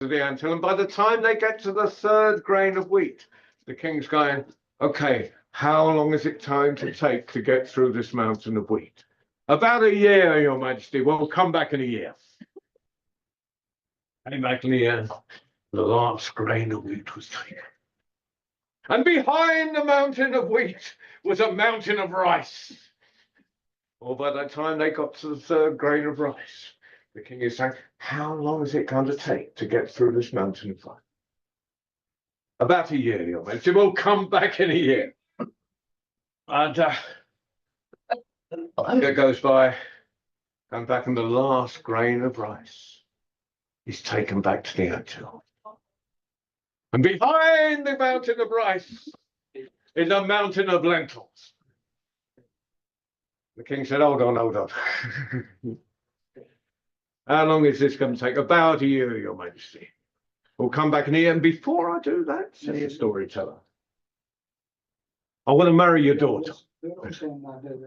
to the anthill, and by the time they get to the third grain of wheat, the king's going, okay, how long is it going to take to get through this mountain of wheat? About a year, Your Majesty. We'll come back in a year. Came back in a year. The last grain of wheat was taken. And behind the mountain of wheat was a mountain of rice. Well, by the time they got to the third grain of rice, the king is saying, how long is it going to take to get through this mountain of rice? About a year, Your Majesty. We'll come back in a year. And a year goes by, and back in the last grain of rice, he's taken back to the anthill. And behind the mountain of rice is a mountain of lentils. The king said, hold on, hold on. How long is this going to take? About a year, Your Majesty. We'll come back in here, and before I do that, say a storyteller. I want to marry your daughter. And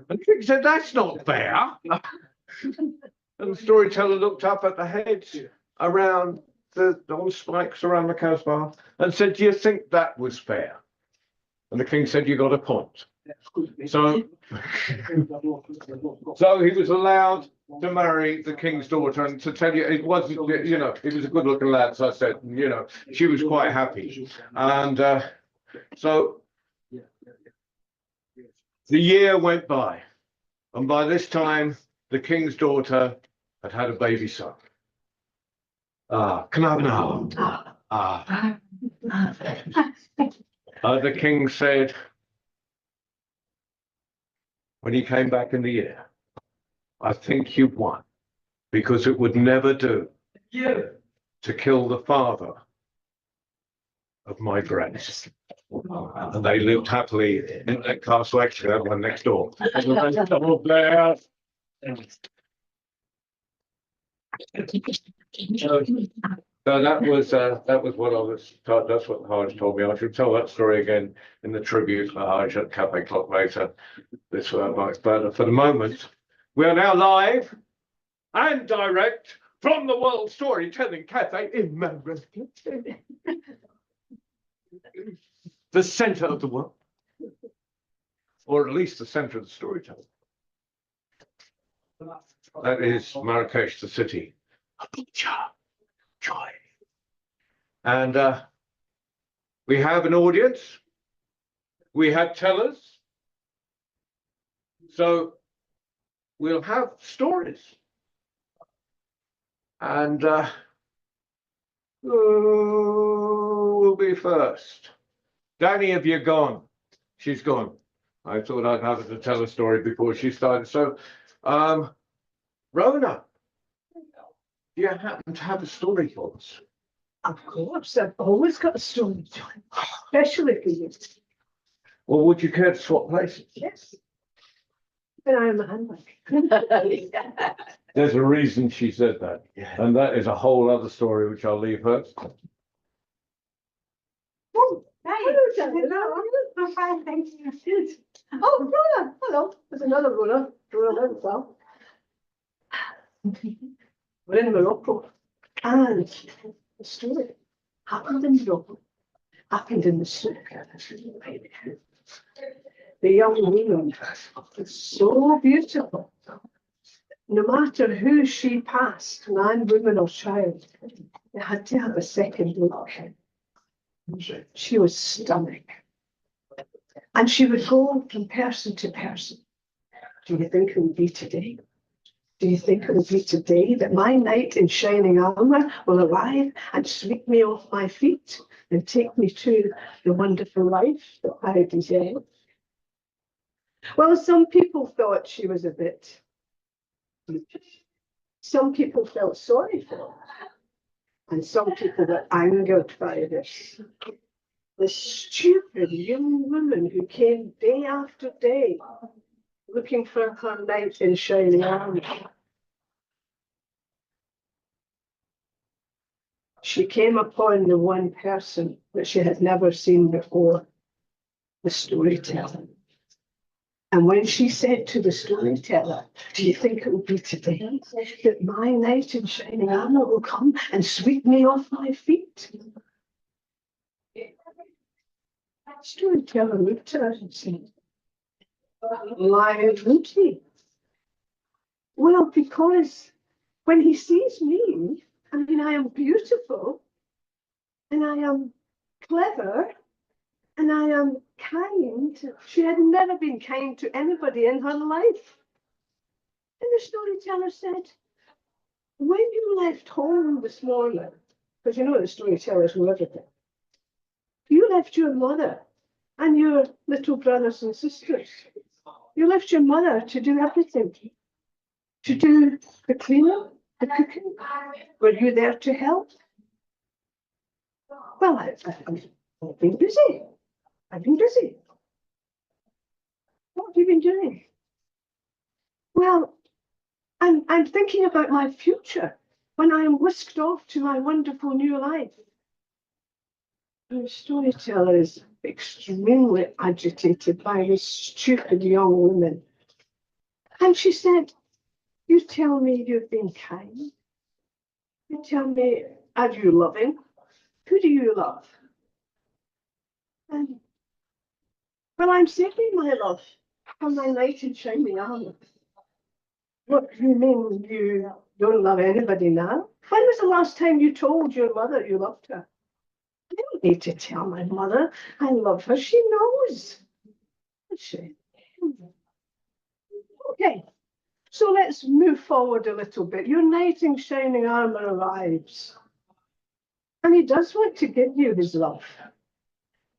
the king said, that's not fair. And the storyteller looked up at the heads around on spikes around the Cosmo and said, do you think that was fair? And the king said, you got a point. So he was allowed to marry the king's daughter, and to tell you, it wasn't, you know, he was a good looking lad, so I said, you know, she was quite happy. And so the year went by, and by this time the king's daughter had had a baby son. Can I have an the king said, when he came back in the year, I think you've won, because it would never do to kill the father of my grace. And they lived happily in that castle, actually, that one next door. So that was what I was taught. That's what the Hajj told me. I should tell that story again in the tribute for Hajj at Cafe Clock later this night. But for the moment, we are now live and direct from the World Storytelling Cafe in America, the centre of the world, or at least the centre of the storytelling. That is Marrakesh, the city of joy. And we have an audience. We have tellers. So we'll have stories. And who will be first? Danny, have you gone? She's gone. I thought I'd have her to tell a story before she started. So, Rona, do you happen to have a story for us? Of course, I've always got a story, John, especially for you. Well, would you care to swap places? Yes. And I am a handbag. There's a reason she said that. Yeah. And that is a whole other story, which I'll leave her. Oh, hello, I'm fine, thank you. Good. Oh, Rona, hello. There's another Rona. Rona as well. We're in Morocco. And the story happened in Morocco. Happened in the souk. The young woman was so beautiful. No matter who she passed, man, woman, or child, they had to have a second look. She was stunning. And she would go from person to person. Do you think it would be today? Do you think it will be today that my knight in shining armour will arrive and sweep me off my feet and take me to the wonderful life that I deserve? Well, some people thought she was a bit. Some people felt sorry for her. And some people were angered by this. The stupid young woman who came day after day looking for her knight in shining armour. She came upon the one person that she had never seen before, the storyteller. And when she said to the storyteller, do you think it will be today that my knight in shining armor will come and sweep me off my feet? The storyteller looked at her and said, why would he? Well, because when he sees me, I mean, I am beautiful, and I am clever, and I am kind. She had never been kind to anybody in her life. And the storyteller said, when you left home this morning, because you know the storytellers know everything, you left your mother and your little brothers and sisters. You left your mother to do everything, to do the cleaning, the cooking. Were you there to help? Well, I've been busy. I've been busy. What have you been doing? Well, I'm thinking about my future when I am whisked off to my wonderful new life. The storyteller is extremely agitated by this stupid young woman. And she said, you tell me you've been kind. You tell me, are you loving? Who do you love? And, well, I'm saving my love for my knight in shining armor. What do you mean you don't love anybody now? When was the last time you told your mother you loved her? I don't need to tell my mother I love her. She knows. Does she? Okay, so let's move forward a little bit. Your knight in shining armor arrives. And he does want to give you his love.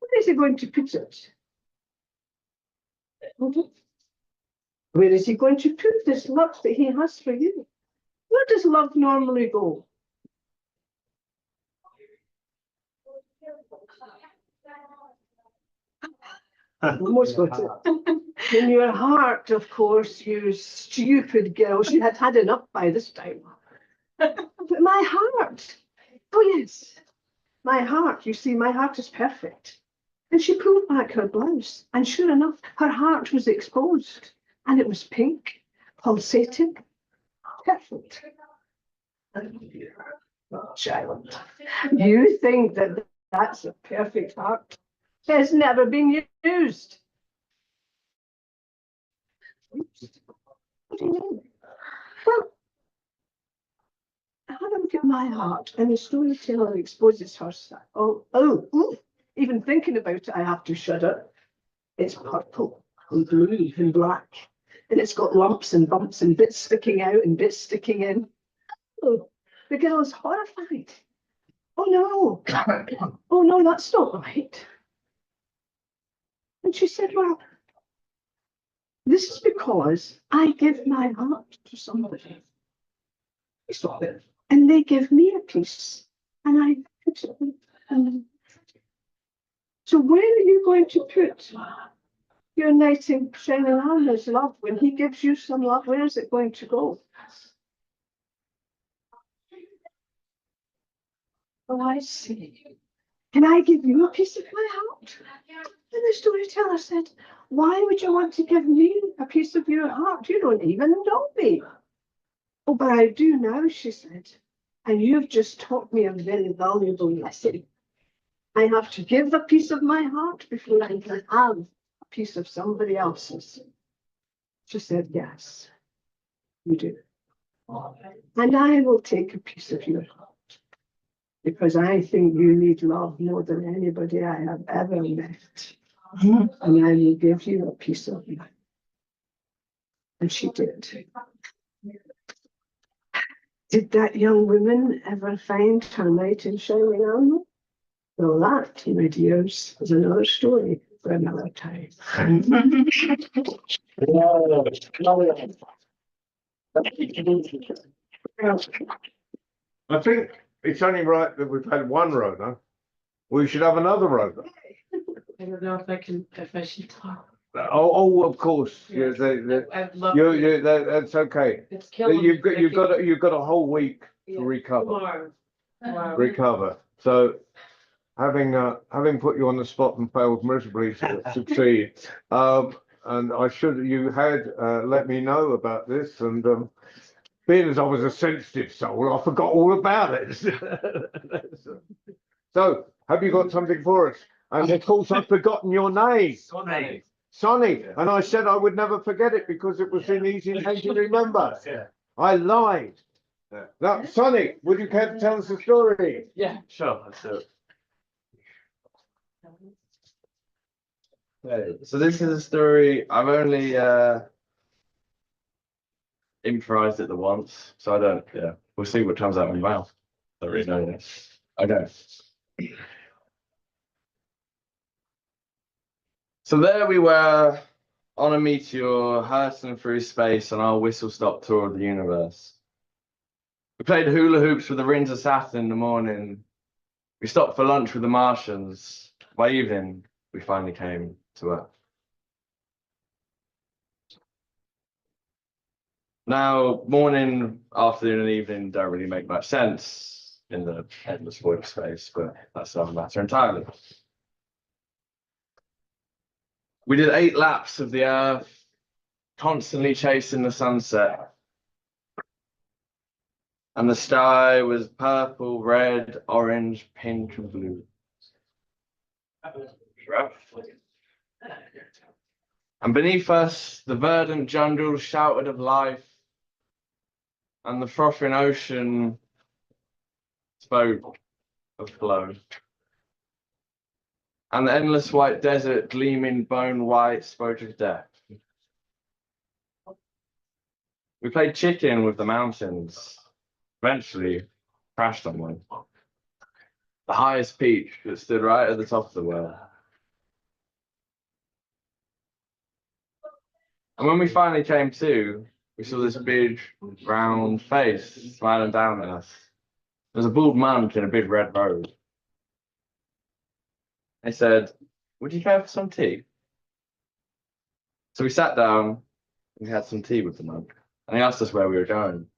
Where is he going to put it? Where is he going to put this love that he has for you? Where does love normally go? Almost got it. In your heart, of course, you stupid girl. She had had enough by this time. But my heart. Oh, yes. My heart. You see, my heart is perfect. And she pulled back her blouse. And sure enough, her heart was exposed. And it was pink, pulsating, perfect. Oh, child, you think that that's a perfect heart? It's never been used. What do you mean? Well, I had a look at my heart, and the storyteller exposes herself. Oh, even thinking about it, I have to shudder. It's purple and blue and black, and it's got lumps and bumps and bits sticking out and bits sticking in. Oh, the girl is horrified. Oh no, that's not right. And she said, well, this is because I give my heart to somebody. Stop it. And they give me a piece. And I put it in. So where are you going to put your knight in shining armor's love? When he gives you some love, where is it going to go? Oh, I see. Can I give you a piece of my heart? And the storyteller said, why would you want to give me a piece of your heart? You don't even know me. Oh, but I do now, she said. And you've just taught me a very valuable lesson. I have to give a piece of my heart before I can have a piece of somebody else's. She said, yes, you do. And I will take a piece of your heart because I think you need love more than anybody I have ever met. And I will give you a piece of mine. And she did. Did that young woman ever find her knight in shining armor? Well, that, my dears, is another story for another time. I think it's only right that we've had one Rona. We should have another Rona. I don't know if I should talk. Oh, of course. Yeah, I'd love to. that's okay. It's killing me. You've got a whole week to recover. Recover. So having put you on the spot and failed miserably to succeed, and you had let me know about this, and being as I was a sensitive soul, I forgot all about it. So, have you got something for us? And of course, I've forgotten your name. Sonny. Sonny, and I said I would never forget it because it was an easy name to remember. Yeah. I lied. Yeah. Now, Sonny, would you care to tell us a story? Yeah, sure. Let's do it. Okay, so this is a story I've only improvised it the once, so I don't. Yeah, we'll see what comes out of my mouth. I don't really know this. Okay. So there we were on a meteor, hurtling through space on our whistle-stop tour of the universe. We played hula hoops with the rings of Saturn in the morning. We stopped for lunch with the Martians. By evening, we finally came to Earth. Now, morning, afternoon, and evening don't really make much sense in the endless void of space, but that's another matter entirely. We did 8 laps of the Earth, constantly chasing the sunset. And the sky was purple, red, orange, pink, and blue. And beneath us, the verdant jungle shouted of life, and the frothing ocean spoke of flow. And the endless white desert, gleaming bone white, spoke of death. We played chicken with the mountains. Eventually, crashed on one. The highest peak that stood right at the top of the world. And when we finally came to, we saw this big, round face smiling down at us. There was a bald monk in a big red robe. He said, "Would you care for some tea?" So we sat down and we had some tea with the monk. And he asked us where we were going.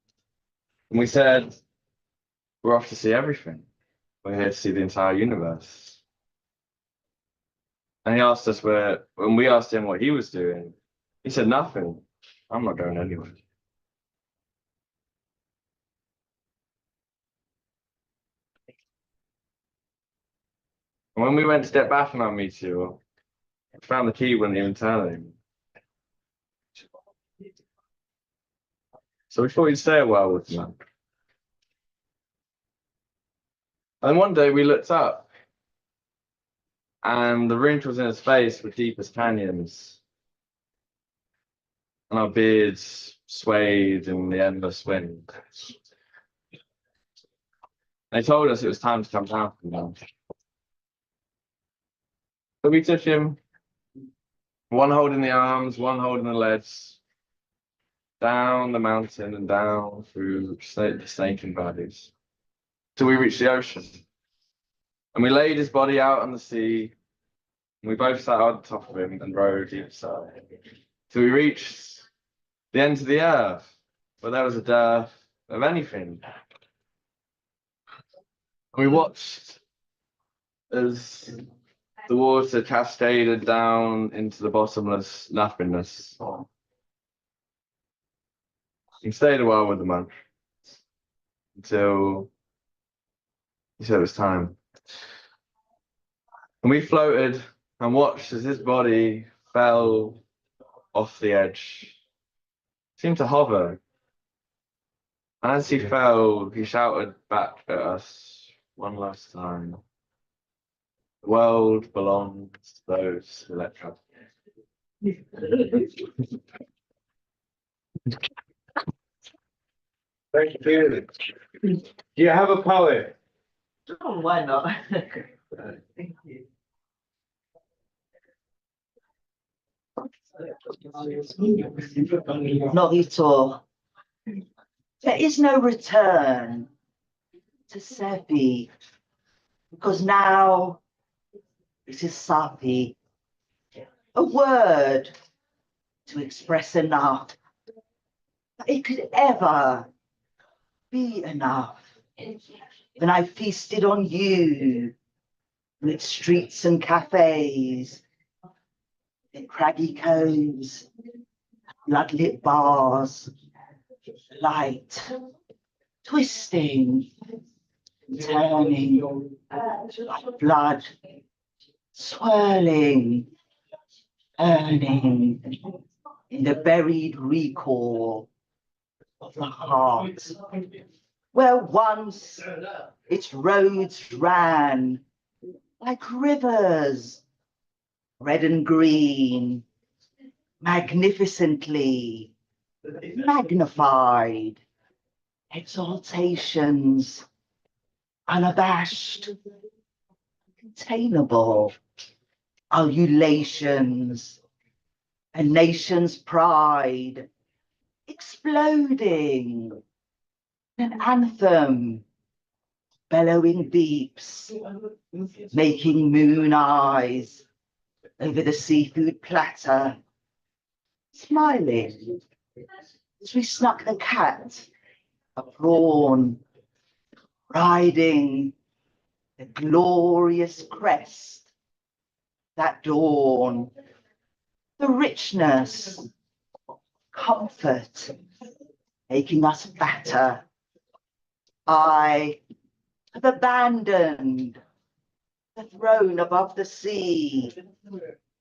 And we said, "We're off to see everything. We're here to see the entire universe." And he asked us when we asked him what he was doing, he said, "Nothing. I'm not going anywhere." And when we went to get back on our meteor, we found the key wouldn't even turn anymore. So we thought he'd stay a while with the monk. And one day we looked up, and the wrinkles in his face were deep as canyons, and our beards swayed in the endless wind. They told us it was time to come down from them. So we took him, one holding the arms, one holding the legs, down the mountain and down through the snaking valleys, till we reached the ocean. And we laid his body out on the sea, and we both sat on top of him and rowed each side, till we reached the end of the earth, where there was a dearth of anything. And we watched as the water cascaded down into the bottomless nothingness. He stayed a while with the monk until he said it was time. And we floated and watched as his body fell off the edge, seemed to hover. And as he fell, he shouted back at us one last time, "The world belongs to those who let go." Thank you, Felix. Do you have a poem? Oh, why not? Thank you. Not at all. There is no return to Sepi, because now it is Sapi. A word to express enough that it could ever be enough. When I feasted on you, with streets and cafes, the craggy coves, bloodlit bars, light, twisting, turning, like blood, swirling, earning in the buried recall of the heart, where once its roads ran like rivers, red and green, magnificently magnified, exaltations, unabashed, containable, ululations, a nation's pride, exploding, an anthem, bellowing beeps, making moon eyes over the seafood platter, smiling as we snuck the cat, a prawn, riding the glorious crest, that dawn, the richness, comfort, making us fatter. I have abandoned the throne above the sea,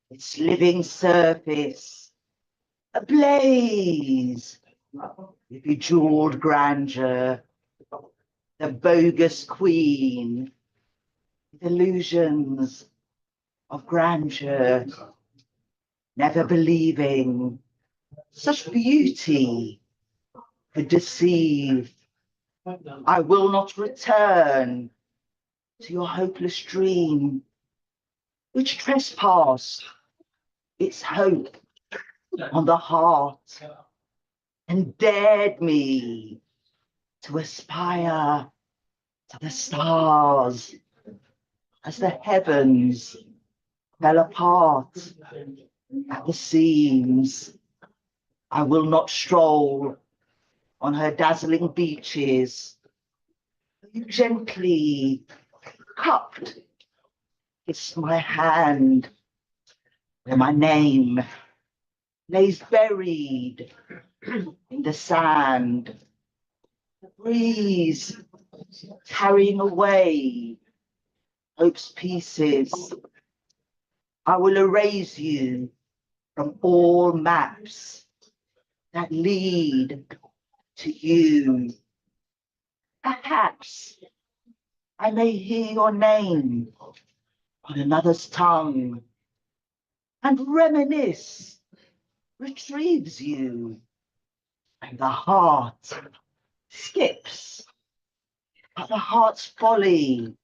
its living surface, ablaze with bejeweled grandeur, the bogus queen, with illusions of grandeur, never believing such beauty could deceive. I will not return to your hopeless dream, which trespassed its hope on the heart and dared me to aspire to the stars as the heavens fell apart at the seams. I will not stroll on her dazzling beaches. You gently cupped, kissed my hand, where my name lays buried in the sand. The breeze carrying away hope's pieces. I will erase you from all maps that lead to you. Perhaps I may hear your name on another's tongue and reminisce, retrieves you, and the heart skips, but the heart's folly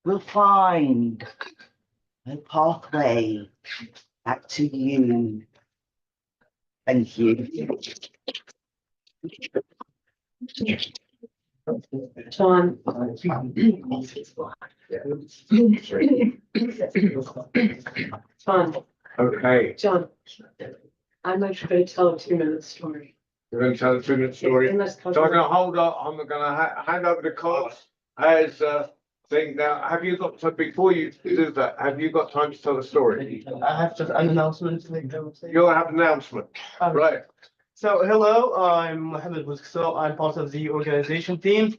will find no pathway back to you. Thank you. John. John, Okay, John. I'm actually going to tell a 2-minute story. we're going to tell a 2-minute story. Unless So I'm gonna hold up, I'm gonna hand over the cards as thing now. Have you got to, before you do that, have you got time to tell the story? I have just an announcement to make, I would say. You'll have an announcement, right? So, hello, I'm Mohammed Bouskso. I'm part of the organization team.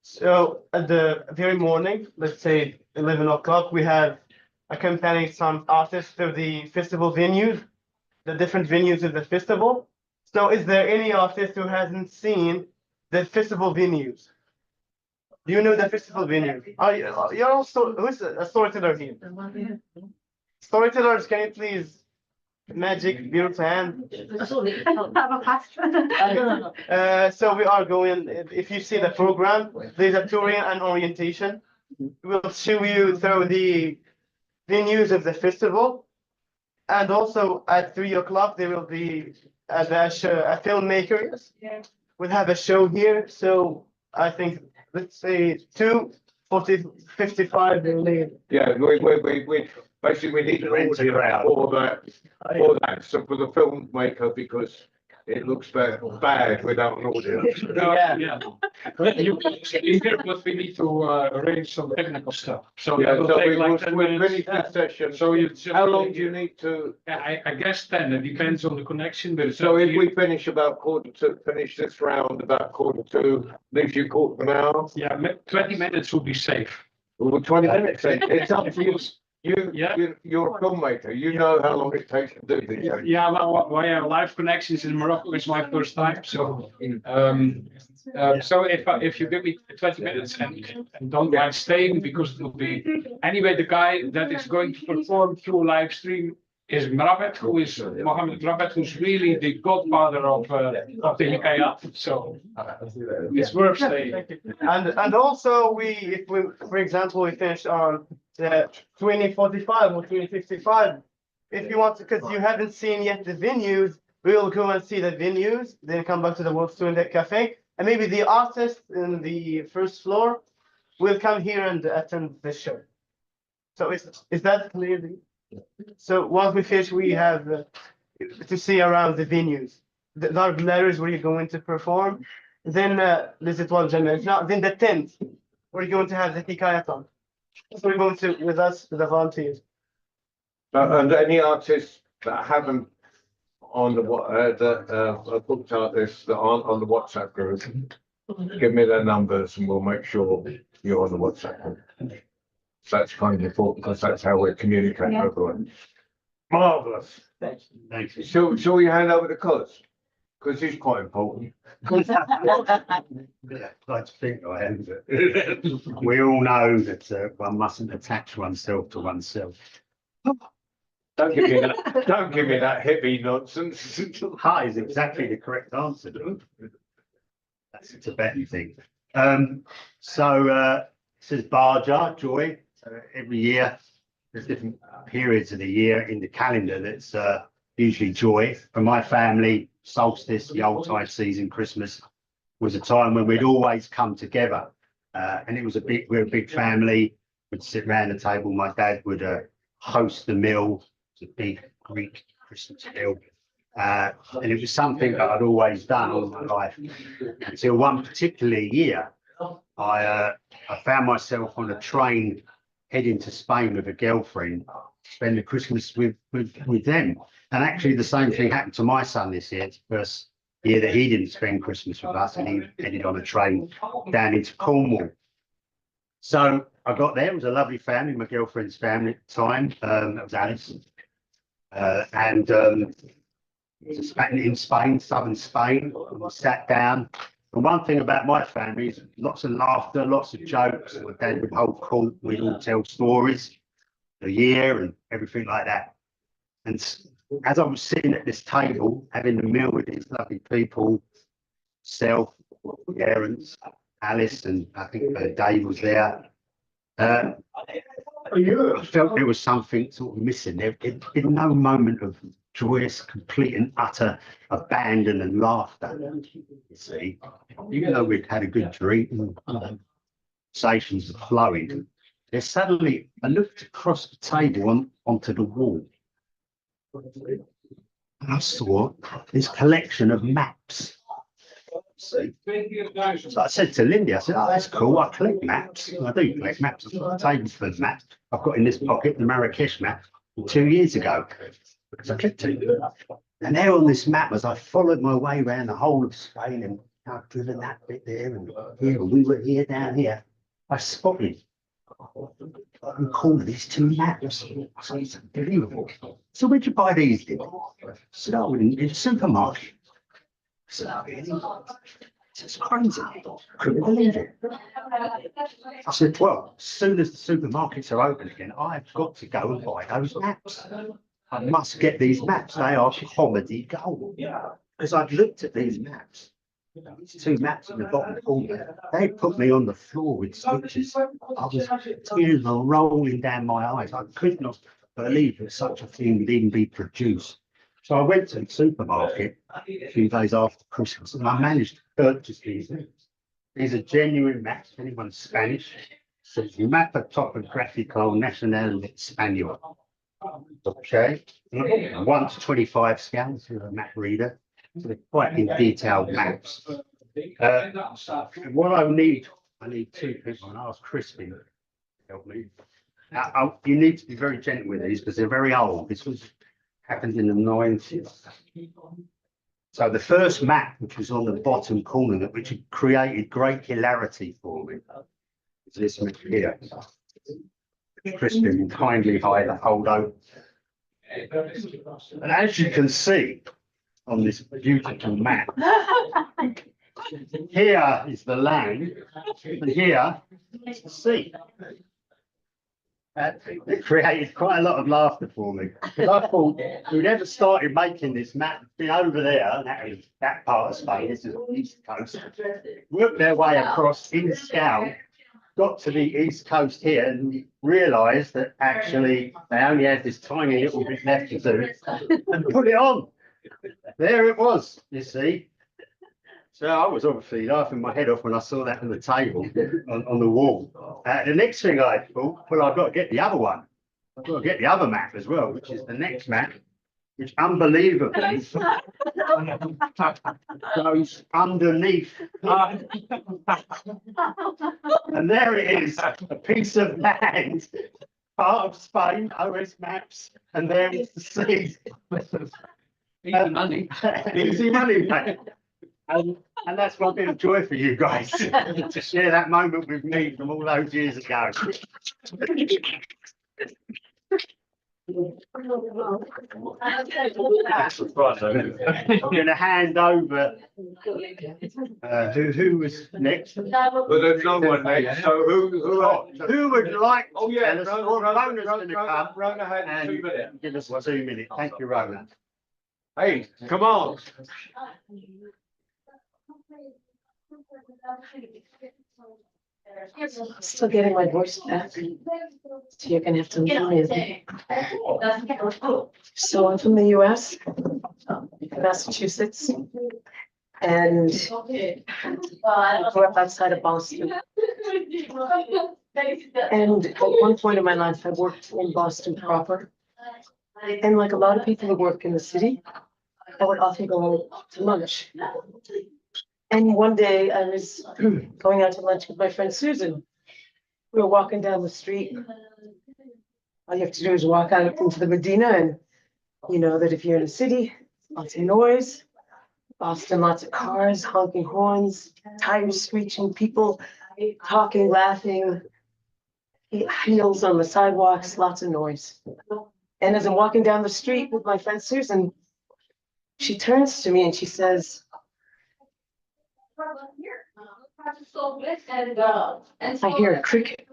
So, at the very morning, let's say 11 o'clock, we have accompanying some artists to the festival venues, the different venues of the festival. So, is there any artist who hasn't seen the festival venues? Do you know the festival venues? You're also, who's a storyteller here? Storytellers, can you please magic beautiful hand? So we are going, if you see the program, there's a touring and orientation. We'll show you through the venues of the festival. And also at 3 o'clock, there will be a filmmaker. We'll have a show here. So I think, let's say 2:55 we'll leave. Yeah, we basically we need an order for that, so for the filmmaker, because it looks bad without an audience. Yeah. But you here, but we need to arrange some technical stuff. So Yeah, that will so take like 10 we'll minutes. finish this session. So you just. How long do you need to? I guess 10, it depends on the connection, but it's So up to if you. we finish about finish this round about 1:45, leaves you 1/4 Yeah, 20 minutes would be safe. Well, 20 minutes, then. It's up to you. Yeah. You're a filmmaker, you know how long it takes to do these things. Yeah, well, yeah, live connections in Morocco is my first time, so, so if you give me 20 minutes and don't mind staying, because it will be, anyway, the guy that is going to perform through live stream is Mravet, who is Mohammed Mravet, who's really the godfather of the Hikayat, so it's worth staying. And also if we, for example, we finish on the 2045 or 2055, if you want to, because you haven't seen yet the venues, we'll go and see the venues, then come back to the World Student Cafe, and maybe the artist in the first floor will come here and attend the show. So is that clear? So once we finish, we have to see around the venues, the dark letters where you're going to perform. Then this is one generation. Now, then the 10th, we're going to have the Hikayathon. So we're going to with us, with the volunteers. And any artists that haven't on the booked artists that aren't on the WhatsApp group, give me their numbers and we'll make sure you're on the WhatsApp group. That's kind of important because that's how we communicate with everyone. Marvellous. Thank you. Shall we hand over to Cos? Because he's quite important. Yeah, I'd like to think I am, but we all know that one mustn't attach oneself to oneself. Don't give me that. Don't give me that hippie nonsense. Hi is exactly the correct answer. That's a Tibetan thing. So this is Baja, joy. Every year, there's different periods of the year in the calendar that's usually joy. For my family, solstice, the Yuletide season, Christmas was a time when we'd always come together. And it was we're a big family. We'd sit around the table. My dad would host the meal. It's a big Greek Christmas meal. And it was something that I'd always done all my life until one particular year. I found myself on a train heading to Spain with a girlfriend, spend the Christmas with them. And actually the same thing happened to my son this year. It's the first year that he didn't spend Christmas with us and he headed on a train down into Cornwall. So I got there, it was a lovely family, my girlfriend's family at the time, that was Alice. It was in Spain, southern Spain, and we sat down. And one thing about my family is lots of laughter, lots of jokes. My dad would hold court, we'd all tell stories, the year and everything like that. And as I was sitting at this table, having a meal with these lovely people, self, parents, Alice, and I think Dave was there. I felt there was something sort of missing. There had been no moment of joyous, complete and utter abandon and laughter. You see, even though we'd had a good drink and conversations were flowing, there suddenly I looked across the table onto the wall. And I saw this collection of maps. See? So I said to Lindy, I said, oh, that's cool. I collect maps. I do collect maps. I've got a table full of maps. I've got in this pocket the Marrakesh map from 2 years ago because I clicked it. And there on this map, as I followed my way around the whole of Spain and I've driven that bit there and here, and we were here down here, I spotted in the corner these 2 maps. I said, it's unbelievable. So where'd you buy these? I said, oh, in the supermarket. I said, oh, really? It's crazy. Couldn't believe it. I said, well, as soon as the supermarkets are open again, I've got to go and buy those maps. I must get these maps. They are comedy gold. Because I'd looked at these maps. These 2 maps in the bottom corner, they put me on the floor with stitches. I was, tears were rolling down my eyes. I could not believe that such a thing would even be produced. So I went to the supermarket a few days after Christmas and I managed to purchase these maps. These are genuine maps. If anyone's Spanish, so it's Mapa Topográfico Nacional Español. Okay, 1 to 25 scans through a map reader. So they're quite in detailed maps. What I need two people, and I'll ask Crispin to help me. You need to be very gentle with these because they're very old. This was happened in the 90s. So the first map, which was on the bottom corner, which had created great hilarity for me, is this map here. Crispin kindly hold over. And as you can see on this beautiful map, here is the land, and here is the sea. It created quite a lot of laughter for me. Because I thought who'd ever started making this map, been over there, and that part of Spain, this is the east coast, worked their way across in Scout, got to the east coast here and realised that actually they only had this tiny little bit left to do and put it on. There it was, you see. So I was obviously laughing my head off when I saw that on the table on the wall. The next thing I thought, well, I've got to get the other one. I've got to get the other map as well, which is the next map, which unbelievably goes underneath. And there it is, a piece of land, part of Spain, OS maps, and there is the sea. Easy money. Easy money, mate. And that's one bit of joy for you guys to share that moment with me from all those years ago. I'm going to hand over. Who was next? But there's no one next, so Who would like to Oh, yeah, tell us? Rona's going to come Rona had and 2 minutes. give us 2 minutes. Thank you, Rona. Hey, come on. Still getting my voice back. So you're gonna have to leave me. So I'm from the US, Massachusetts. And I grew up outside of Boston. And at one point in my life, I worked in Boston proper. And like a lot of people who work in the city, I would often go to lunch. And one day I was going out to lunch with my friend Susan. We were walking down the street. All you have to do is walk out into the Medina, and you know that if you're in a city, lots of noise. Boston, lots of cars, honking horns, tires screeching, people talking, laughing, heels on the sidewalks, lots of noise. And as I'm walking down the street with my friend Susan, she turns to me and she says, I hear a cricket.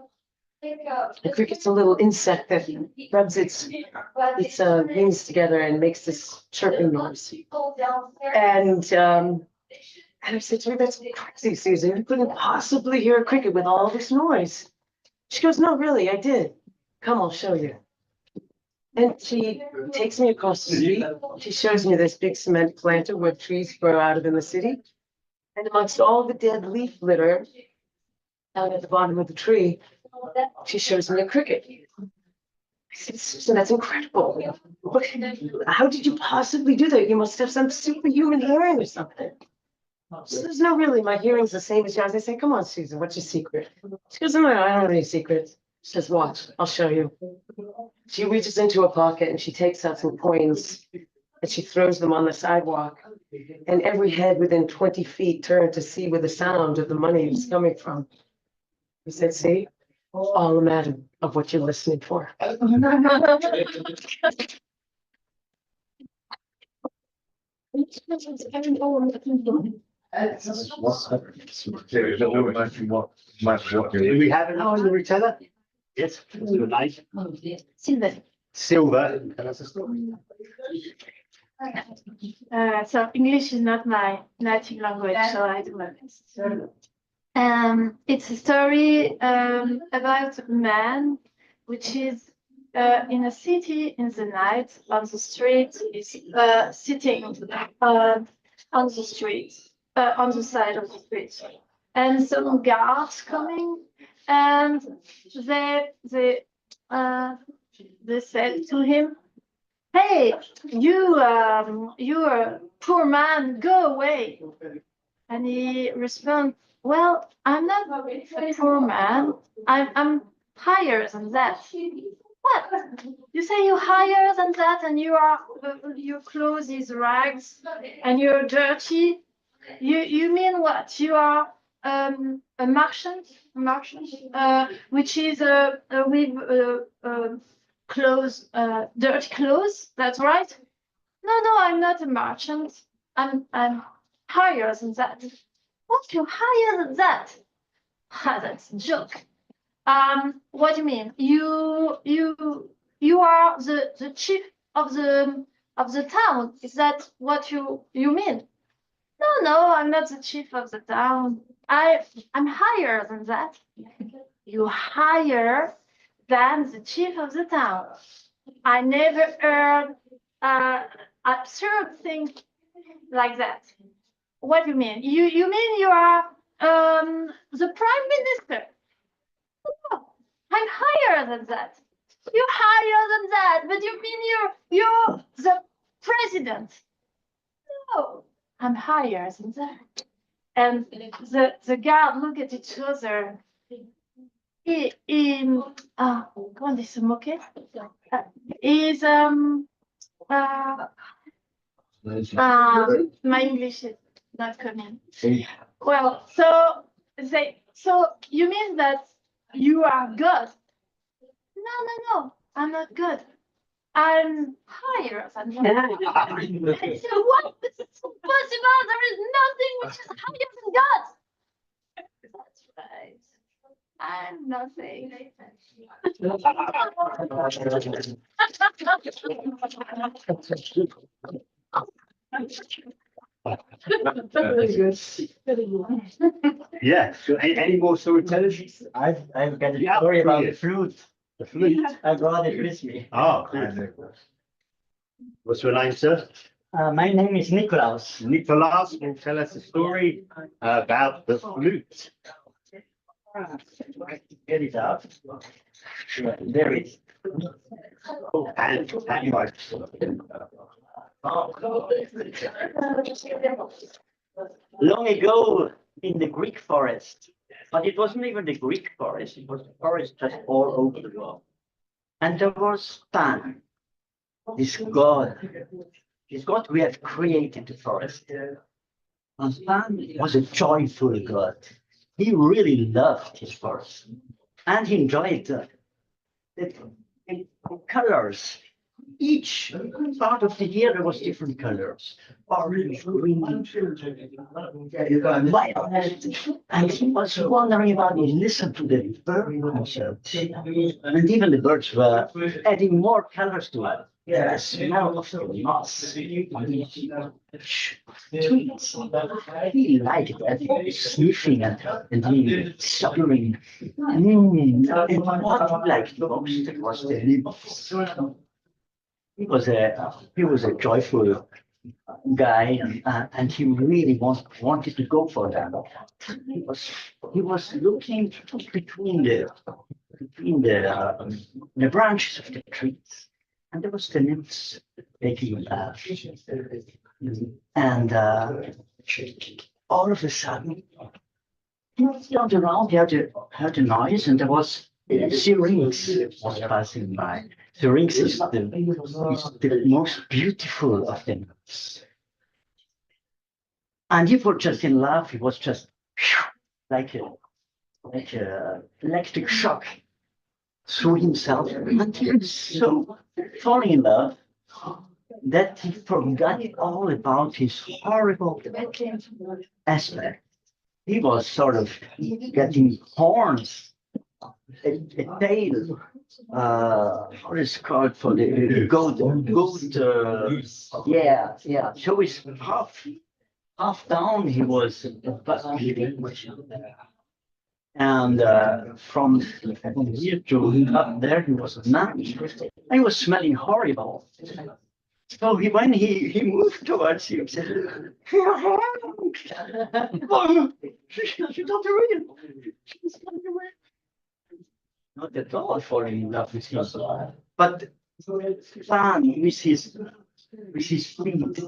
A cricket's a little insect that rubs its wings together and makes this chirping noise. And I said to her, that's crazy, Susan. You couldn't possibly hear a cricket with all this noise. She goes, no, really, I did. Come, I'll show you. And she takes me across the street. She shows me this big cement planter where trees grow out of in the city. And amongst all the dead leaf litter down at the bottom of the tree, she shows me a cricket. I said, Susan, that's incredible. How did you possibly do that? You must have some superhuman hearing or something. So there's no really, my hearing's the same as yours. I say, come on, Susan, what's your secret? She goes, no, I don't have any secrets. She says, watch, I'll show you. She reaches into her pocket and she takes out some coins and she throws them on the sidewalk. And every head within 20 feet turned to see where the sound of the money was coming from. He said, see, all a matter of what you're listening for. Do we have enough on the reteller? Yes. What's your name? Silver. Silver. Tell us a story. So English is not my native language, so I do my best. It's a story about a man which is in a city in the night on the street, sitting on the street, on the side of the street, and some guards coming, and they said to him, hey, you a poor man, go away. And he responds, well, I'm not a poor man. I'm higher than that. What? You say you're higher than that and you are your clothes is rags and you're dirty? You mean what? You are a merchant, which is with clothes, dirty clothes. That's right. No, I'm not a merchant. I'm higher than that. What? You're higher than that? Ha, that's a joke. What do you mean? You are the chief of the town. Is that what you mean? No, I'm not the chief of the town. I'm higher than that. You're higher than the chief of the town. I never heard absurd thing like that. What do you mean? You mean you are the prime minister? No, I'm higher than that. You're higher than that, but you mean you're the president? No, I'm higher than that. And the guard look at each other. Comment dire se moquer? Is my English is not coming. Well, so you mean that you are God? No, I'm not good. I'm higher than that. So what? This is impossible. There is nothing which is higher than God. That's right. I'm nothing. Very good. Very good. Yeah, so any more storytellers? I've got a Yeah, story about the please. flute. The flute. I brought it with me. Oh, good. What's your name, sir? My name is Niklaus. Nicholas will tell us a story about the flute. Get it out. There it is. And anyway, Long ago in the Greek forest, but it wasn't even the Greek forest, it was the forest just all over the world. And there was Pan, this god who had created the forest. And Pan was a joyful god. He really loved his forest and he enjoyed the colors. Each part of the year there was different colors. Orange, green, violet. And he was wondering about it. He listened to the bird concerts. And even the birds were adding more colors to it. The smell of the moss. Trees. He liked it. He was sniffing and he suckling. And what he liked most was the leaves. He was a joyful guy, and he really wanted to go for that. He was looking between the branches of the trees, and there was the nymphs making bath. And all of a sudden, he turned around, he heard a noise, and there was Syrinx was passing by. Syrinx is the most beautiful of the nymphs. And he was just in love, he was just like a electric shock through himself. And he was so falling in love that he forgot all about his horrible aspect. He was sort of getting horns, a tail, what is it called for the goat, yeah. So he's half down, he was and from here to up there, he was not. He was smelling horrible. So when he moved towards you, he said, she's not real. She's not real. Not at all falling in love with him. But Pan with his feet.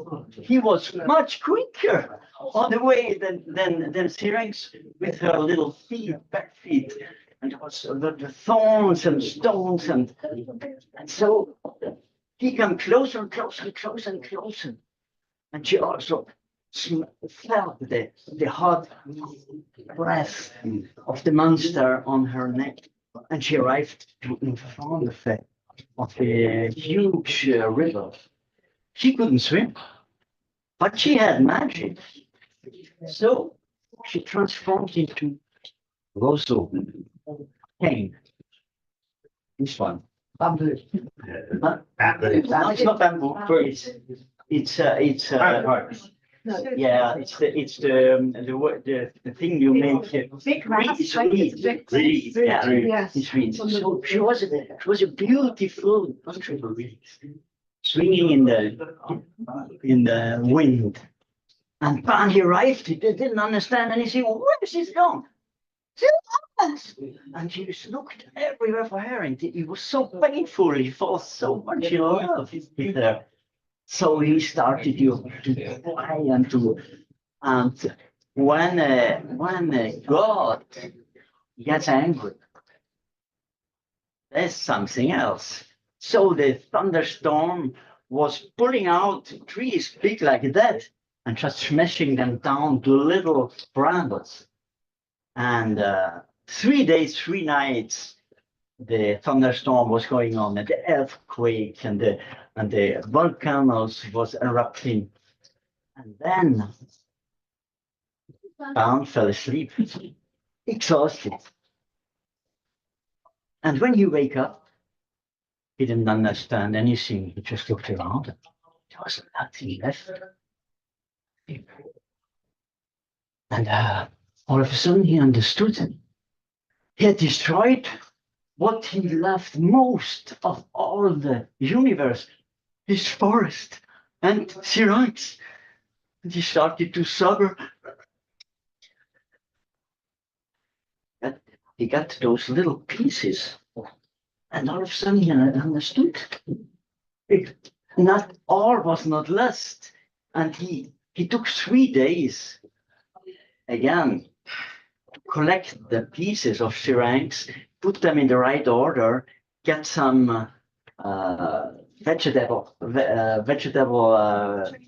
He was much quicker on the way than Syrinx with her little feet, back feet. And it was the thorns and stones and so he came closer and closer and closer and closer. And she also felt the hot breath of the monster on her neck. And she arrived in front of a huge river. She couldn't swim, but she had magic. So she transformed into Rosso cane. This one. Bamboo. Huh? No, it's not bamboo. It's yeah, the thing you make. Big grass, It's like reed. it's big. Reed, yeah, Yes. it's reed. So she was a beautiful swinging in the wind. And Pan he arrived, he didn't understand anything. Where is she gone? And he looked everywhere for her, and it was so painful. He felt so much in love with her. So he started to cry and when God gets angry, there's something else. So the thunderstorm was pulling out trees big like that and just smashing them down to little brambles. And 3 days, 3 nights, the thunderstorm was going on, and the earthquake and the volcanoes was erupting. And then Pan fell asleep, exhausted. And when he wake up, he didn't understand anything. He just looked around. There was nothing left. And all of a sudden he understood. He had destroyed what he loved most of all the universe, his forest and Syrinx. And he started to suffer. And he got those little pieces. And all of a sudden he understood. Not all was not lost. And he took 3 days again to collect the pieces of Syrinx, put them in the right order, get some vegetable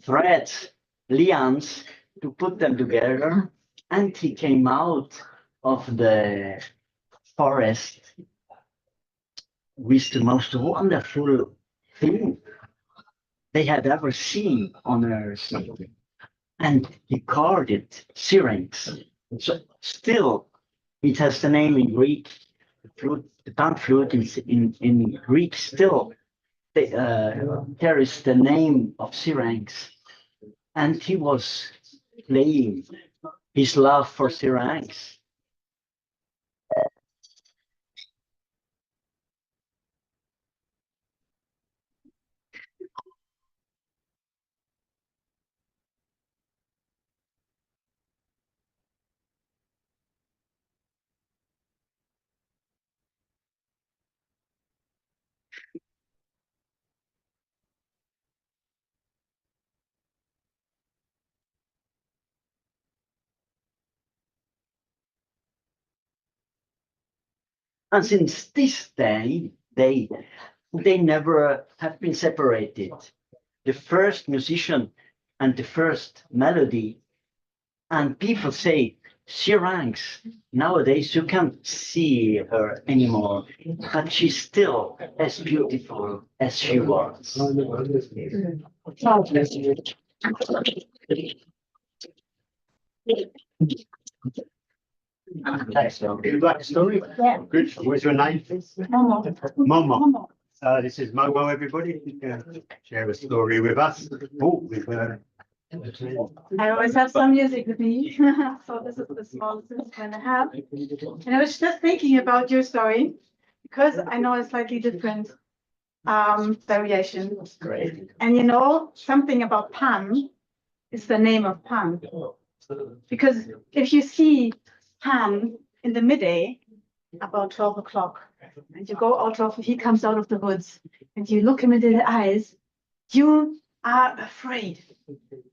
threads, lians, to put them together. And he came out of the forest with the most wonderful thing they had ever seen on Earth. And he called it Syrinx. So still, it has the name in Greek. The pan flute in Greek still carries the name of Syrinx. And he was playing his love for Syrinx. And since this day, they never have been separated. The first musician and the first melody. And people say, Syrinx, nowadays you can't see her anymore, but she's still as beautiful as she was. You like the story? Yeah. Good. What's your name? Momo. Momo. This is Momo, everybody. Share a story with us. Oh, we've I always have some music with me, so this is the smallest instrument I have. And I was just thinking about your story, because I know a slightly different variation. Great. And you know, something about Pan is the name of Pan. Because if you see Pan in the midday, about 12 o'clock. And you go out of, he comes out of the woods and you look him into the eyes. You are afraid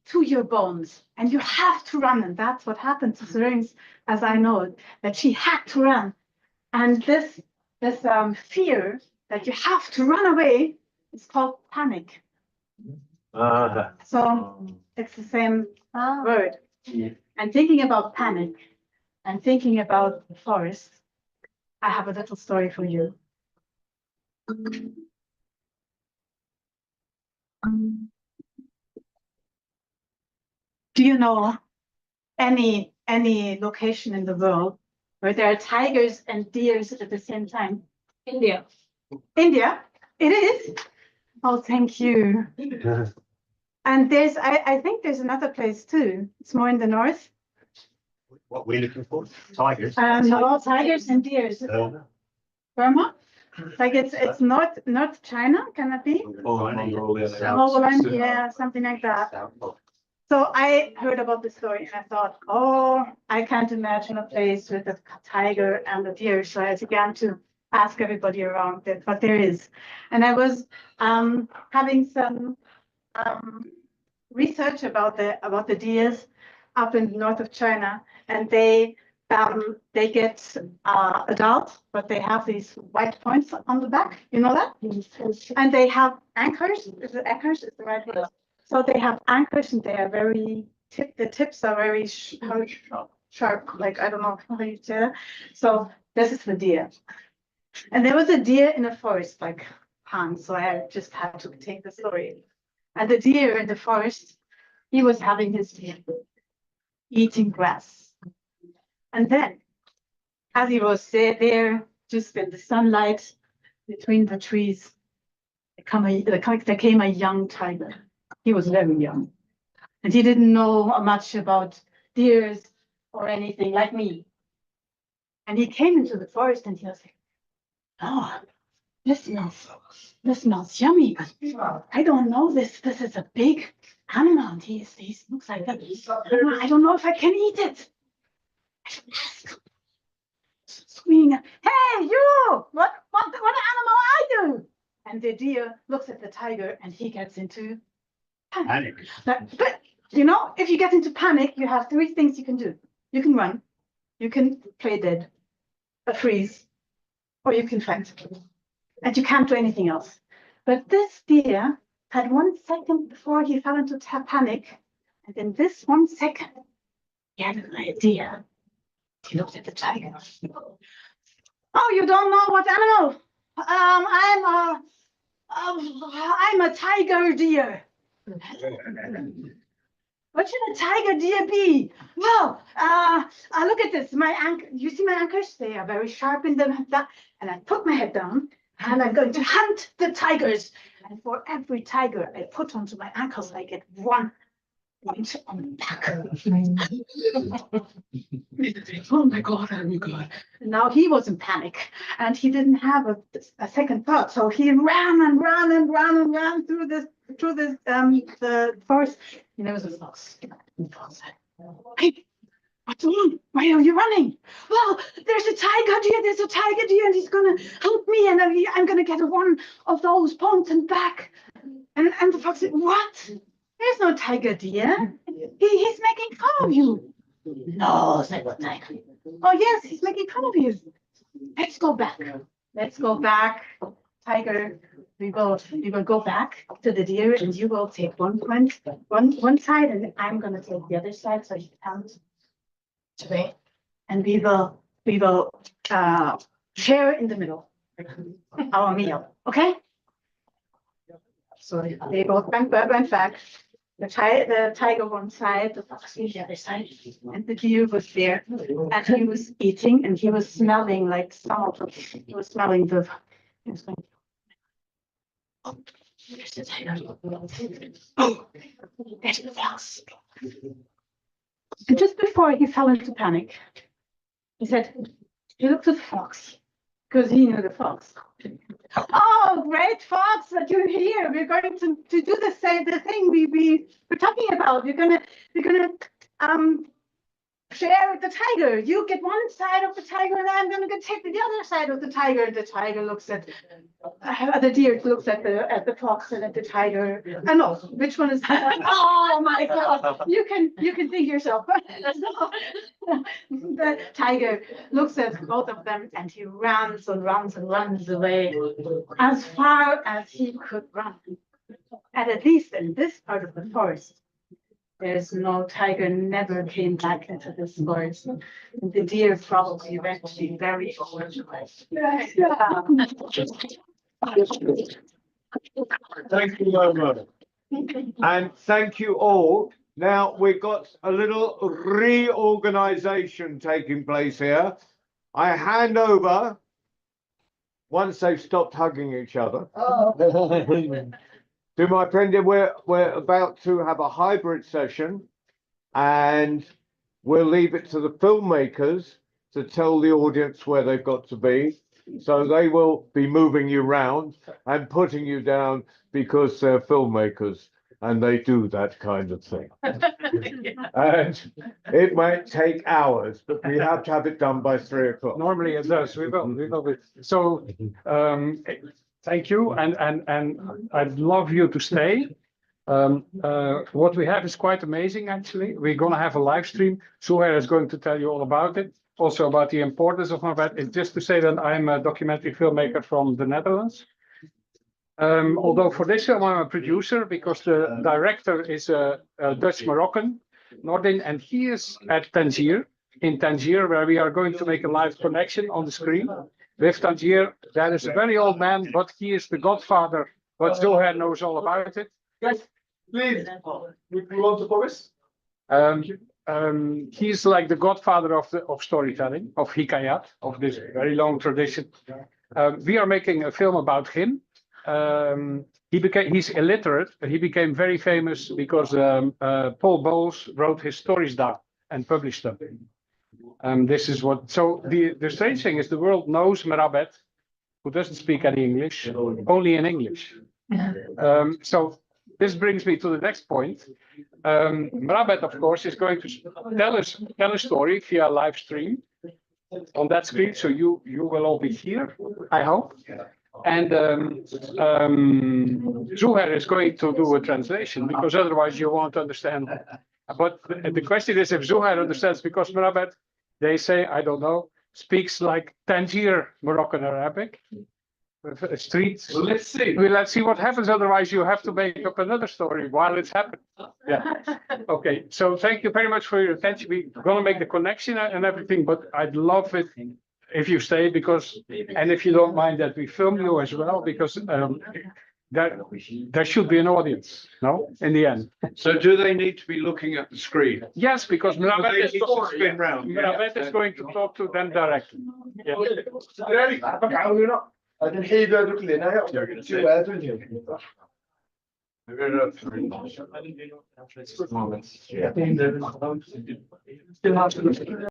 to your bones and you have to run. And that's what happened to Syrinx, as I know it, that she had to run. And this fear that you have to run away is called panic. So it's the same word. And thinking about panic and thinking about the forest, I have a little story for you. Do you know any location in the world where there are tigers and deers at the same time? India. India? It is? Oh, thank you. And there's, I think there's another place too. It's more in the north. What we're looking for? Tigers? No, tigers and deers. Burma? Like it's North China, can that be? Mongolia, yeah, something like that. So I heard about this story and I thought, oh, I can't imagine a place with a tiger and a deer. So I began to ask everybody around it, but there is. And I was having some research about the deers up in the north of China, and they get adult, but they have these white points on the back. You know that? And they have anchors. Is it anchors? Is the right word? So they have anchors, and they are very the tips are very sharp. Like I don't know how you say that. So this is the deer. And there was a deer in a forest, like Han. So I just had to take the story. And the deer in the forest, he was having his meal, eating grass. And then, as he was there, just in the sunlight between the trees, there came a young tiger. He was very young. And he didn't know much about deers or anything like me. And he came into the forest and he was like, oh, this smells yummy. I don't know this is a big animal. And he looks like that. I don't know if I can eat it. I should ask. Screaming, hey, you! What animal are you? And the deer looks at the tiger and he gets into panic. But you know, if you get into panic, you have three things you can do. You can run, you can play dead, freeze, or you can fight. And you can't do anything else. But this deer had 1 second before he fell into panic. And in this 1 second, he had an idea. He looked at the tiger. Oh, you don't know what animal? I'm a tiger deer. What should a tiger deer be? Well, look at this. You see my anchors? They are very sharp in them. And I put my head down and I'm going to hunt the tigers. And for every tiger I put onto my ankles, I get 1 point on the back. Oh my God, oh my God. Now he was in panic and he didn't have a second thought. So he ran and ran and ran and ran through the forest. And there was a fox. And the fox said, hey, what's wrong? Why are you running? Well, there's a tiger deer, and he's gonna help me, and I'm gonna get 1 of those points and back. And the fox said, what? There's no tiger deer. He's making fun of you. No, said the tiger. Oh yes, he's making fun of you. Let's go back. Let's go back, tiger. We will go back to the deer, and you will take 1 point, one side, and I'm gonna take the other side, so you count today, and we will share in the middle our meal. Okay? So they both went back. The tiger 1 side, the fox the other side, and the deer was there, and he was eating, and he was smelling like he was smelling the. He was going, oh, there's the tiger. Oh, there's the fox. And just before he fell into panic, he said, he looked at the fox, because he knew the fox. Oh, great fox that you're here. We're going to do the thing we were talking about. We're gonna share with the tiger. You get one side of the tiger and I'm gonna go take the other side of the tiger. The tiger looks at, the deer looks at the fox and at the tiger. I know, which one is, oh my God, you can think yourself. So, the tiger looks at both of them and he runs and runs and runs away as far as he could run. And at least in this part of the forest, there's no tiger, never came back into this forest. And the deer probably went to be very old. Thank you very much. And thank you all. Now we've got a little reorganization taking place here. I hand over, once they've stopped hugging each other, to my friend. We're about to have a hybrid session and we'll leave it to the filmmakers to tell the audience where they've got to be. So they will be moving you around and putting you down because they're filmmakers and they do that kind of thing. And it might take hours, but we have to have it done by 3 o'clock. Normally it does. We will. So, thank you, and I'd love you to stay. What we have is quite amazing, actually. We're going to have a live stream. Suhair is going to tell you all about it. Also about the importance of that. It's just to say that I'm a documentary filmmaker from the Netherlands. Although for this film I'm a producer because the director is a Dutch Moroccan, Nordin, and he is at Tangier, in Tangier, where we are going to make a live connection on the screen with Tangier. That is a very old man, but he is the godfather, but Zohair knows all about it. Guys, please, we want to focus. He's like the godfather of storytelling, of hikayat, of this very long tradition. We are making a film about him. He's illiterate, but he became very famous because Paul Bowles wrote his stories down and published them. This is what. So the strange thing is, the world knows Merabet, who doesn't speak any English, only in English. So this brings me to the next point. Merabet, of course, is going to tell a story via live stream on that screen. So you will all be here, I hope. And Zuhair is going to do a translation because otherwise you won't understand. But the question is if Zuhair understands, because Merabet, they say, I don't know, speaks like Tangier Moroccan Arabic. Streets. Well, let's see. Let's see what happens. Otherwise, you have to make up another story while it's happening. Yeah. Okay. So thank you very much for your attention. We're going to make the connection and everything, but I'd love it if you stay because, and if you don't mind that we film you as well, because there should be an audience, no, in the end. So do they need to be looking at the screen? Yes, because Merabet is spin round. Merabet is going to talk to them directly. Yeah. Moments. Yeah.